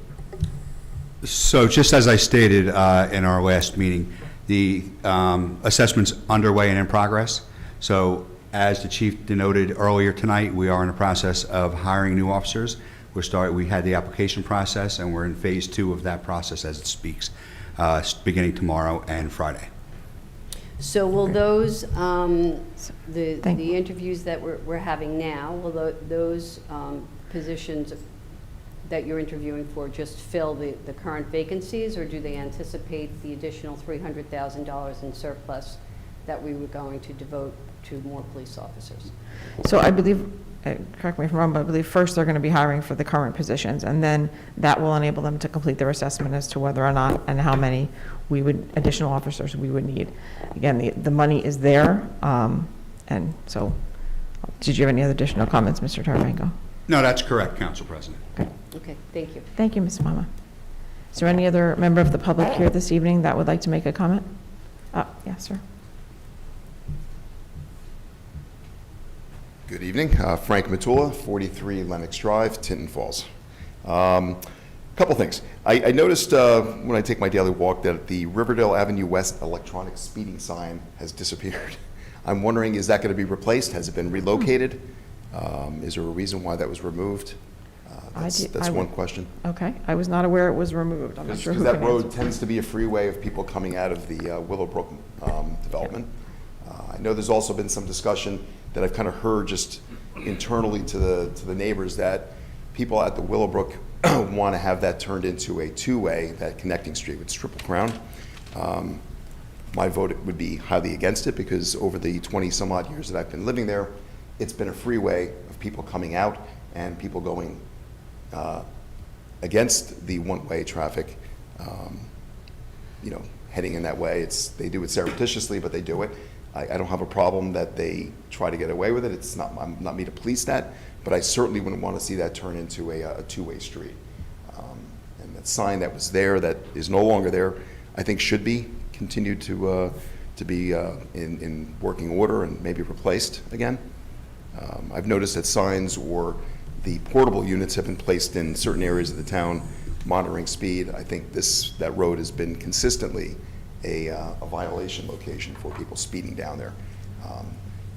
So just as I stated in our last meeting, the assessment's underway and in progress. So as the chief denoted earlier tonight, we are in the process of hiring new officers. We had the application process, and we're in phase 2 of that process as it speaks, beginning tomorrow and Friday. So will those, the interviews that we're having now, will those positions that you're interviewing for just fill the current vacancies, or do they anticipate the additional $300,000 in surplus that we were going to devote to more police officers? So I believe, correct me if I'm wrong, but I believe first they're going to be hiring for the current positions, and then that will enable them to complete their assessment as to whether or not and how many additional officers we would need. Again, the money is there, and so, did you have any other additional comments, Mr. Tarafanko? No, that's correct, Council President. Okay, thank you. Thank you, Ms. Fama. Is there any other member of the public here this evening that would like to make a comment? Yes, sir. Good evening. Frank Matula, 43 Lenox Drive, Tinton Falls. Couple things. I noticed when I take my daily walk that the Riverdale Avenue West electronic speeding sign has disappeared. I'm wondering, is that going to be replaced? Has it been relocated? Is there a reason why that was removed? That's one question. Okay, I was not aware it was removed. I'm not sure who Because can that road answer. tends to be a freeway of people coming out of the Willowbrook development. I know there's also been some discussion that I've kind of heard just internally to the neighbors that people at the Willowbrook want to have that turned into a two-way, that connecting street with Triple Crown. My vote would be highly against it because over the 20 some odd years that I've been living there, it's been a freeway of people coming out and people going against the one-way traffic, heading in that way. They do it surreptitiously, but they do it. I don't have a problem that they try to get away with it. It's not me to police that, but I certainly wouldn't want to see that turn into a two-way street. And that sign that was there that is no longer there, I think should be continued to be in working order and maybe replaced again. I've noticed that signs or the portable units have been placed in certain areas of the town monitoring speed. I think that road has been consistently a violation location for people speeding down there.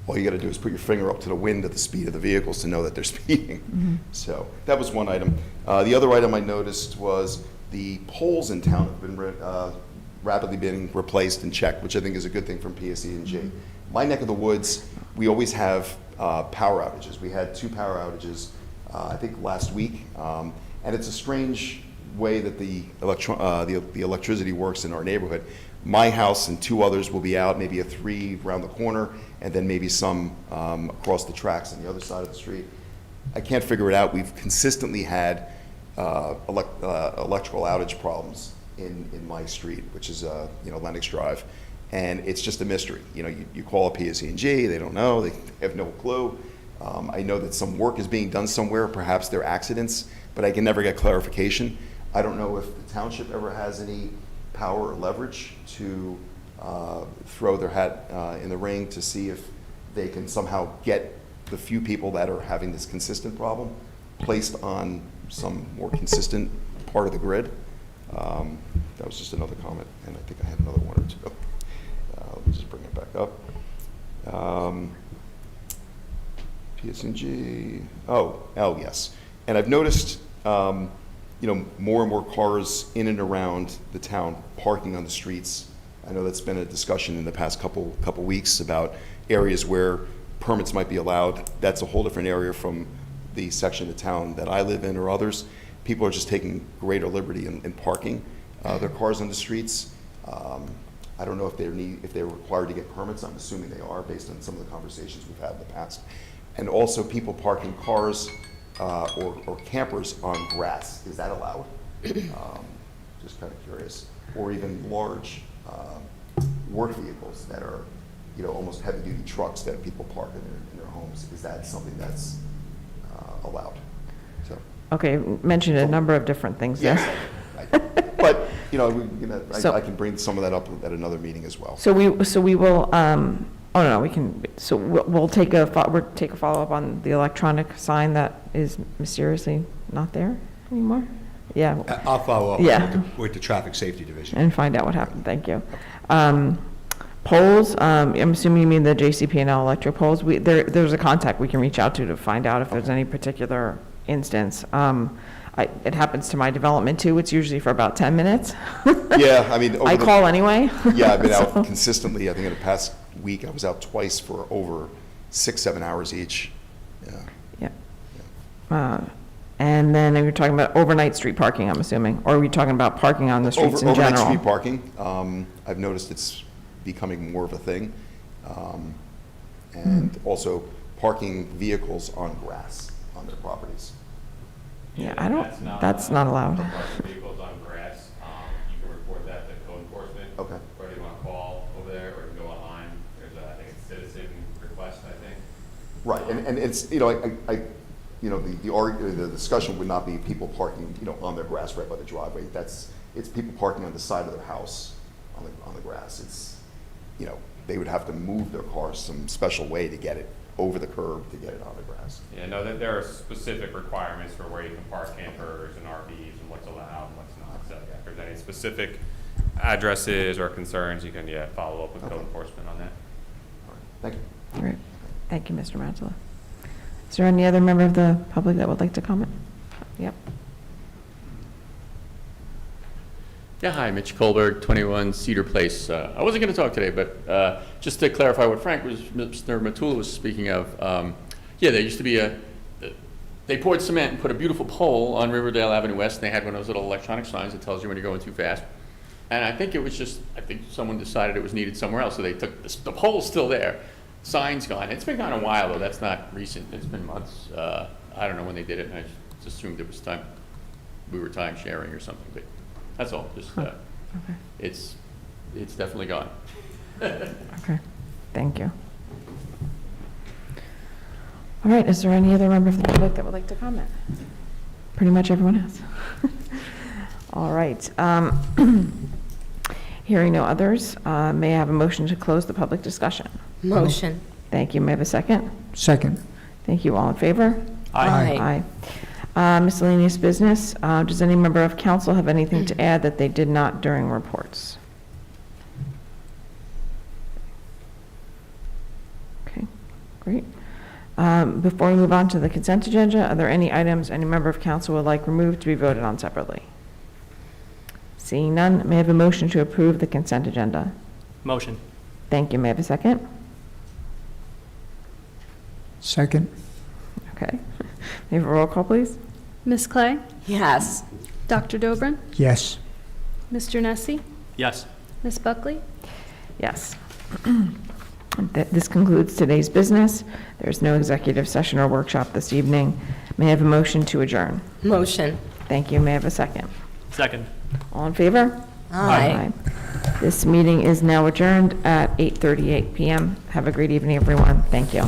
All you got to do is put your finger up to the wind at the speed of the vehicles to know that they're speeding. Mm-hmm. So that was one item. The other item I noticed was the poles in town have been rapidly being replaced and checked, which I think is a good thing from PSE&G. My neck of the woods, we always have power outages. We had 2 power outages, I think last week, and it's a strange way that the electricity works in our neighborhood. My house and 2 others will be out, maybe a 3 around the corner, and then maybe some across the tracks on the other side of the street. I can't figure it out. We've consistently had electrical outage problems in my street, which is Lenox Drive, and it's just a mystery. You call up PSE&G, they don't know, they have no clue. I know that some work is being done somewhere, perhaps they're accidents, but I can never get clarification. I don't know if the township ever has any power or leverage to throw their hat in the ring to see if they can somehow get the few people that are having this consistent problem placed on some more consistent part of the grid. That was just another comment, and I think I had another one or two. Let me just bring it back up. PSNG, oh yes. And I've noticed, more and more cars in and around the town parking on the streets. I know that's been a discussion in the past couple weeks about areas where permits might be allowed. That's a whole different area from the section of town that I live in or others. People are just taking greater liberty in parking their cars on the streets. I don't know if if they're required to get permits. I'm assuming they are, based on some of the conversations we've had in the past. And also people parking cars or campers on grass. Is that allowed? Just kind of curious. Or even large work vehicles that are, almost heavy-duty trucks that people park in their homes. Is that something that's allowed? So. Okay, mentioned a number of different things there. Yes, but, So- I can bring some of that up at another meeting as well. So we will, we'll take a follow-up on the electronic sign that is mysteriously not there anymore? Yeah, I'll follow up Yeah. with the Traffic Safety Division. and find out what happened, thank you. Polls, I'm assuming you mean the JCP&L electric polls. There's a contact we can reach out to find out if there's any particular instance. It happens to my development too. It's usually for about 10 minutes. Yeah, I mean. I call anyway. Yeah, I've been out So- consistently. I think in the past week, I was out twice for over 6-7 hours each. Yeah. Yeah. And then you're talking about overnight street parking, I'm assuming, or are we talking about parking on the streets in Overnight general? street parking, I've noticed it's becoming more of a thing. And also parking vehicles on grass on their properties. Yeah, that's not allowed. Parking vehicles on grass, you can report that to code enforcement. Okay. Or you want to call over there, or you can go online. There's I think it's citizen request, I think. Right, and it's, the discussion would not be people parking, on their grass right by the driveway. It's people parking on the side of their house on the grass. It's, they would have to move their cars some special way to get it over the curb to get it on the grass. Yeah, no, there are specific requirements for where you can park campers and RVs and what's allowed and what's not. So yeah, if there's any specific addresses or concerns, you can, follow up with code enforcement on that. All right, thank you. All right. Thank you, Mr. Mazzala. Is there any other member of the public that would like to comment? Yep. Yeah, hi, Mitch Kohlberg, 21 Cedar Place. I wasn't going to talk today, but just to clarify what Mr. Matula was speaking of, there used to be they poured cement and put a beautiful pole on Riverdale Avenue West, and they had one of those little electronic signs that tells you when you're going too fast. And I think someone decided it was needed somewhere else, so they took, the pole's still there, sign's gone. It's been kind of a while, though, that's not recent, it's been months. I don't know when they did it, and I just assumed it was we were time sharing or something, but that's all, just, Okay. it's definitely gone. Okay, thank you. All right, is there any other member of the public that would like to comment? Pretty much everyone has. All right. Hearing no others, may I have a motion to close the public discussion? Motion. Thank you. May I have a second? Second. Thank you. All in favor? Aye. Miscellaneous business. Does any member of council have anything to add that they did not during reports? Okay, great. Before we move on to the consent agenda, are there any items any member of council would like removed to be voted on separately? Seeing none, may I have a motion to approve the consent agenda? Motion. Thank you. May I have a second? Second. Okay. May I have a roll call, please? Ms. Clay? Yes. Dr. Dobrin? Yes. Mr. Nessie? Yes. Ms. Buckley? Yes. This concludes today's business. There's no executive session or workshop this evening. May I have a motion to adjourn? Motion. Thank you. May I have a second? Second. All in favor? Aye. This meeting is now adjourned at 8:38 PM. Have a great evening, everyone. Thank you.